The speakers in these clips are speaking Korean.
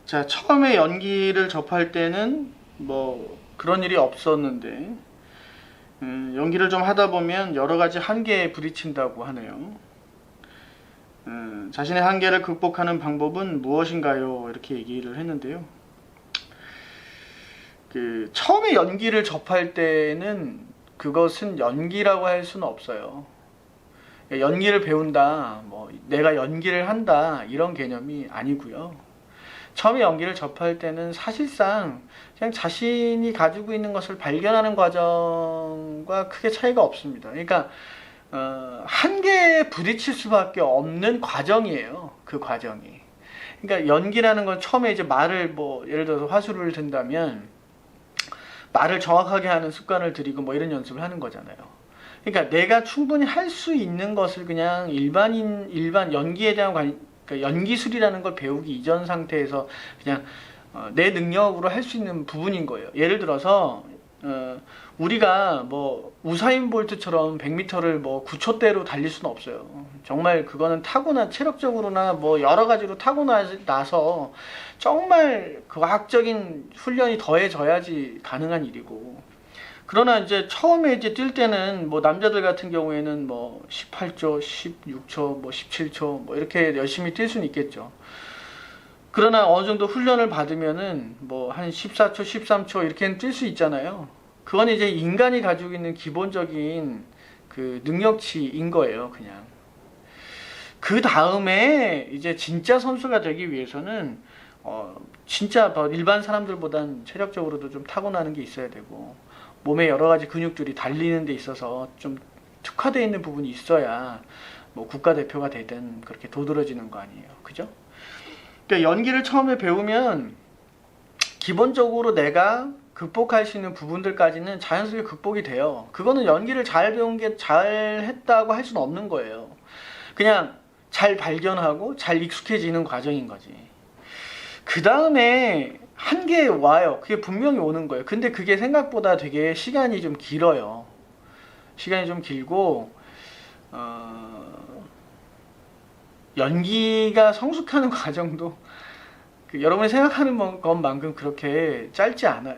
자, 처음에 연기를 접할 때는 뭐 그런 일이 없었는데 연기를 좀 하다 보면 여러 가지 한계에 부딪힌다고 하네요. 자신의 한계를 극복하는 방법은 무엇인가요? 이렇게 얘기를 했는데요. 처음에 연기를 접할 때는 그것은 연기라고 할 수는 없어요. 연기를 배운다, 뭐 내가 연기를 한다 이런 개념이 아니고요. 처음에 연기를 접할 때는 사실상 그냥 자신이 가지고 있는 것을 발견하는 과정과 크게 차이가 없습니다. 그러니까 한계에 부딪힐 수밖에 없는 과정이에요. 그 과정이. 그러니까 연기라는 건 처음에 이제 말을 뭐 예를 들어서 화술을 든다면 말을 정확하게 하는 습관을 들이고 뭐 이런 연습을 하는 거잖아요. 그러니까 내가 충분히 할 수 있는 것을 그냥 일반 연기에 대한 그러니까 연기술이라는 걸 배우기 이전 상태에서 그냥 내 능력으로 할 수 있는 부분인 거예요. 예를 들어서 우리가 뭐 우사인 볼트처럼 100m를 뭐 9초대로 달릴 수는 없어요. 정말 그거는 타고난 체력적으로나 뭐 여러 가지로 타고나서 정말 과학적인 훈련이 더해져야지 가능한 일이고. 그러나 이제 처음에 이제 뛸 때는 뭐 남자들 같은 경우에는 뭐 18초, 16초, 뭐 17초 뭐 이렇게 열심히 뛸 수는 있겠죠. 그러나 어느 정도 훈련을 받으면은 뭐 한 14초, 13초 이렇게는 뛸 수 있잖아요. 그건 이제 인간이 가지고 있는 기본적인 그 능력치인 거예요, 그냥. 그 다음에 이제 진짜 선수가 되기 위해서는 진짜 일반 사람들보단 체력적으로도 좀 타고나는 게 있어야 되고 몸에 여러 가지 근육들이 달리는 데 있어서 좀 특화되어 있는 부분이 있어야 뭐 국가대표가 되든 그렇게 도드라지는 거 아니에요, 그죠? 그러니까 연기를 처음에 배우면 기본적으로 내가 극복할 수 있는 부분들까지는 자연스럽게 극복이 돼요. 그거는 연기를 잘 배운 게 잘 했다고 할 수는 없는 거예요. 그냥 잘 발견하고 잘 익숙해지는 과정인 거지. 그 다음에 한계에 와요. 그게 분명히 오는 거예요. 근데 그게 생각보다 되게 시간이 좀 길어요. 시간이 좀 길고 연기가 성숙하는 과정도 여러분이 생각하는 것만큼 그렇게 짧지 않아요.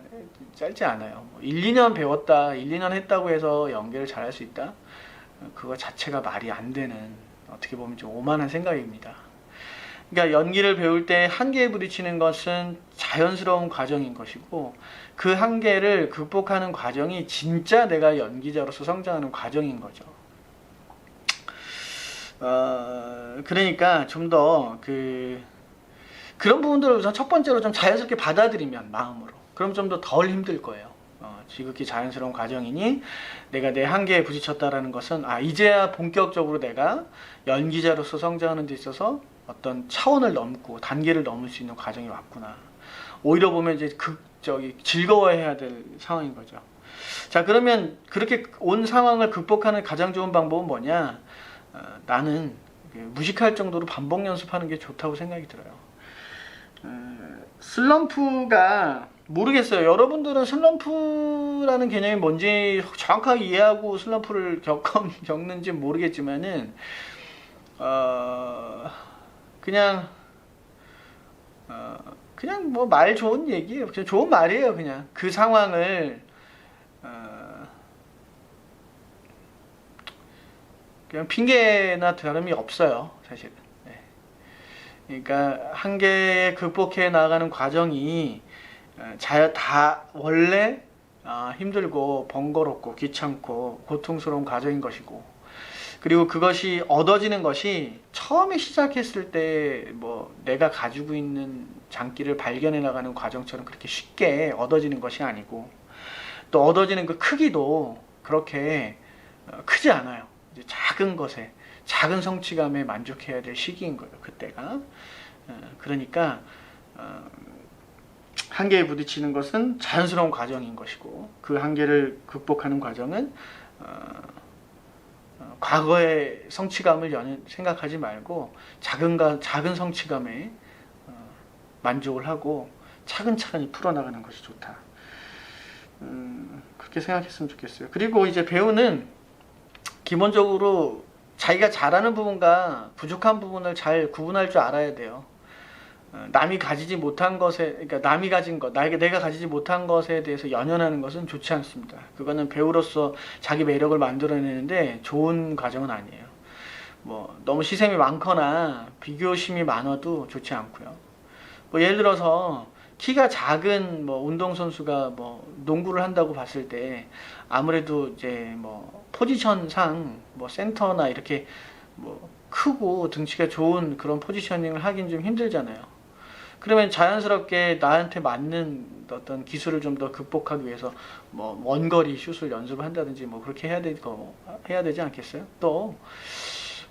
1, 2년 배웠다, 1, 2년 했다고 해서 연기를 잘할 수 있다? 그거 자체가 말이 안 되는, 어떻게 보면 좀 오만한 생각입니다. 그러니까 연기를 배울 때 한계에 부딪히는 것은 자연스러운 과정인 것이고 그 한계를 극복하는 과정이 진짜 내가 연기자로서 성장하는 과정인 거죠. 그러니까 좀 더 그런 부분들을 우선 첫 번째로 좀 자연스럽게 받아들이면 마음으로 그럼 좀 더 덜 힘들 거예요. 지극히 자연스러운 과정이니 내가 내 한계에 부딪혔다라는 것은 이제야 본격적으로 내가 연기자로서 성장하는 데 있어서 어떤 차원을 넘고 단계를 넘을 수 있는 과정이 왔구나. 오히려 보면 이제 즐거워해야 될 상황인 거죠. 자, 그러면 그렇게 온 상황을 극복하는 가장 좋은 방법은 뭐냐? 나는 무식할 정도로 반복 연습하는 게 좋다고 생각이 들어요. 슬럼프가 모르겠어요. 여러분들은 슬럼프라는 개념이 뭔지 정확하게 이해하고 슬럼프를 겪는지 모르겠지만은 그냥 뭐 말 좋은 얘기예요. 그냥 좋은 말이에요. 그냥 그 상황을 그냥 핑계나 다름이 없어요, 사실은. 네. 그러니까 한계에 극복해 나가는 과정이 다 원래 힘들고 번거롭고 귀찮고 고통스러운 과정인 것이고, 그리고 그것이 얻어지는 것이 처음에 시작했을 때 뭐 내가 가지고 있는 장기를 발견해 나가는 과정처럼 그렇게 쉽게 얻어지는 것이 아니고, 또 얻어지는 그 크기도 그렇게 크지 않아요. 이제 작은 것에, 작은 성취감에 만족해야 될 시기인 거예요, 그때가. 그러니까 한계에 부딪히는 것은 자연스러운 과정인 것이고, 그 한계를 극복하는 과정은 과거의 성취감을 생각하지 말고 작은 성취감에 만족을 하고 차근차근히 풀어나가는 것이 좋다. 그렇게 생각했으면 좋겠어요. 그리고 이제 배우는 기본적으로 자기가 잘하는 부분과 부족한 부분을 잘 구분할 줄 알아야 돼요. 남이 가지지 못한 것에, 그러니까 남이 가진 것, 내가 가지지 못한 것에 대해서 연연하는 것은 좋지 않습니다. 그거는 배우로서 자기 매력을 만들어내는데 좋은 과정은 아니에요. 뭐 너무 시샘이 많거나 비교심이 많아도 좋지 않고요. 뭐 예를 들어서 키가 작은 뭐 운동선수가 뭐 농구를 한다고 봤을 때 아무래도 이제 뭐 포지션상 뭐 센터나 이렇게 뭐 크고 등치가 좋은 그런 포지셔닝을 하긴 좀 힘들잖아요. 그러면 자연스럽게 나한테 맞는 어떤 기술을 좀 더 극복하기 위해서 뭐 원거리 슛을 연습을 한다든지 뭐 그렇게 해야 되지 않겠어요? 또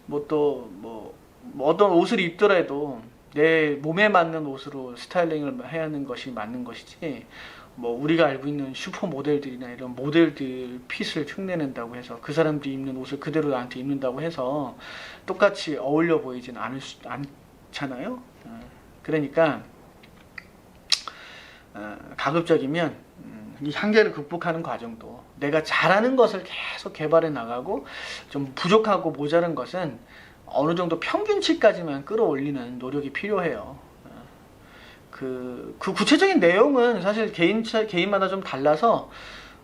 뭐 어떤 옷을 입더라도 내 몸에 맞는 옷으로 스타일링을 해야 하는 것이 맞는 것이지, 뭐 우리가 알고 있는 슈퍼 모델들이나 이런 모델들 핏을 흉내낸다고 해서 그 사람들이 입는 옷을 그대로 나한테 입는다고 해서 똑같이 어울려 보이진 않잖아요. 그러니까 가급적이면 이 한계를 극복하는 과정도 내가 잘하는 것을 계속 개발해 나가고, 좀 부족하고 모자란 것은 어느 정도 평균치까지만 끌어올리는 노력이 필요해요. 그 구체적인 내용은 사실 개인마다 좀 달라서,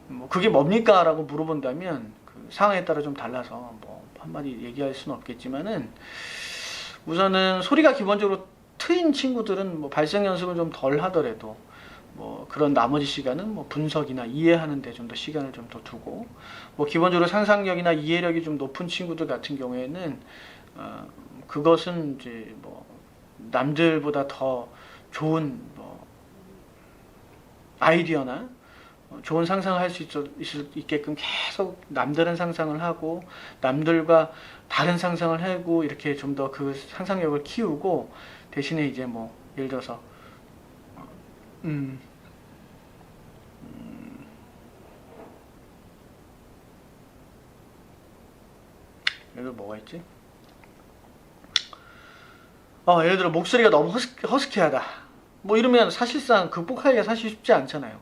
뭐 그게 뭡니까? 라고 물어본다면 그 상황에 따라 좀 달라서 뭐 한마디 얘기할 수는 없겠지만은, 우선은 소리가 기본적으로 트인 친구들은 뭐 발성 연습을 좀 덜 하더라도 뭐 그런 나머지 시간은 뭐 분석이나 이해하는 데 좀 더 시간을 좀 더 두고, 뭐 기본적으로 상상력이나 이해력이 좀 높은 친구들 같은 경우에는 그것은 이제 뭐 남들보다 더 좋은 뭐 아이디어나 좋은 상상을 할 수 있게끔 계속 남다른 상상을 하고, 남들과 다른 상상을 하고, 이렇게 좀 더 그 상상력을 키우고, 대신에 이제 뭐 예를 들어서 예를 들어 뭐가 있지? 예를 들어 목소리가 너무 허스키하다 뭐 이러면 사실상 극복하기가 사실 쉽지 않잖아요.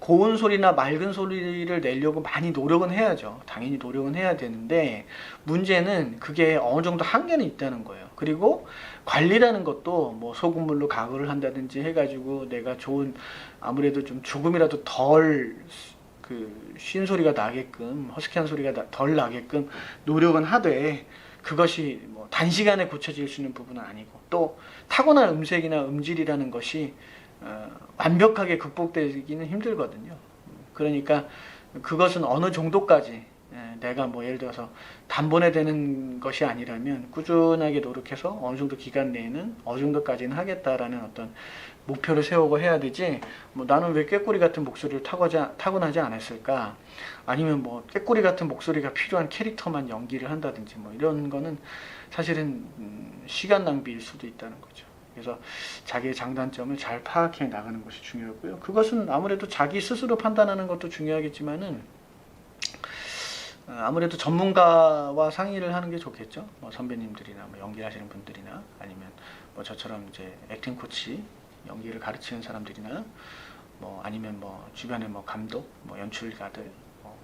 고운 소리나 맑은 소리를 내려고 많이 노력은 해야죠. 당연히 노력은 해야 되는데, 문제는 그게 어느 정도 한계는 있다는 거예요. 그리고 관리라는 것도 뭐 소금물로 가글을 한다든지 해가지고 내가 좋은, 아무래도 좀 조금이라도 덜 그 쉰 소리가 나게끔, 허스키한 소리가 덜 나게끔 노력은 하되, 그것이 뭐 단시간에 고쳐질 수 있는 부분은 아니고, 또 타고난 음색이나 음질이라는 것이 완벽하게 극복되기는 힘들거든요. 그러니까 그것은 어느 정도까지, 내가 뭐 예를 들어서 단번에 되는 것이 아니라면 꾸준하게 노력해서 어느 정도 기간 내에는 어느 정도까지는 하겠다라는 어떤 목표를 세우고 해야 되지, 뭐 나는 왜 꾀꼬리 같은 목소리를 타고나지 않았을까, 아니면 뭐 꾀꼬리 같은 목소리가 필요한 캐릭터만 연기를 한다든지 뭐 이런 거는 사실은 시간 낭비일 수도 있다는 거죠. 그래서 자기의 장단점을 잘 파악해 나가는 것이 중요하고요. 그것은 아무래도 자기 스스로 판단하는 것도 중요하겠지만은, 아무래도 전문가와 상의를 하는 게 좋겠죠. 뭐 선배님들이나 뭐 연기하시는 분들이나, 아니면 뭐 저처럼 이제 액팅 코치, 연기를 가르치는 사람들이나, 뭐 아니면 뭐 주변에 뭐 감독, 뭐 연출가들, 뭐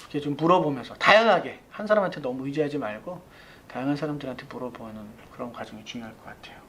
이렇게 좀 물어보면서 다양하게, 한 사람한테 너무 의지하지 말고 다양한 사람들한테 물어보는 그런 과정이 중요할 것 같아요.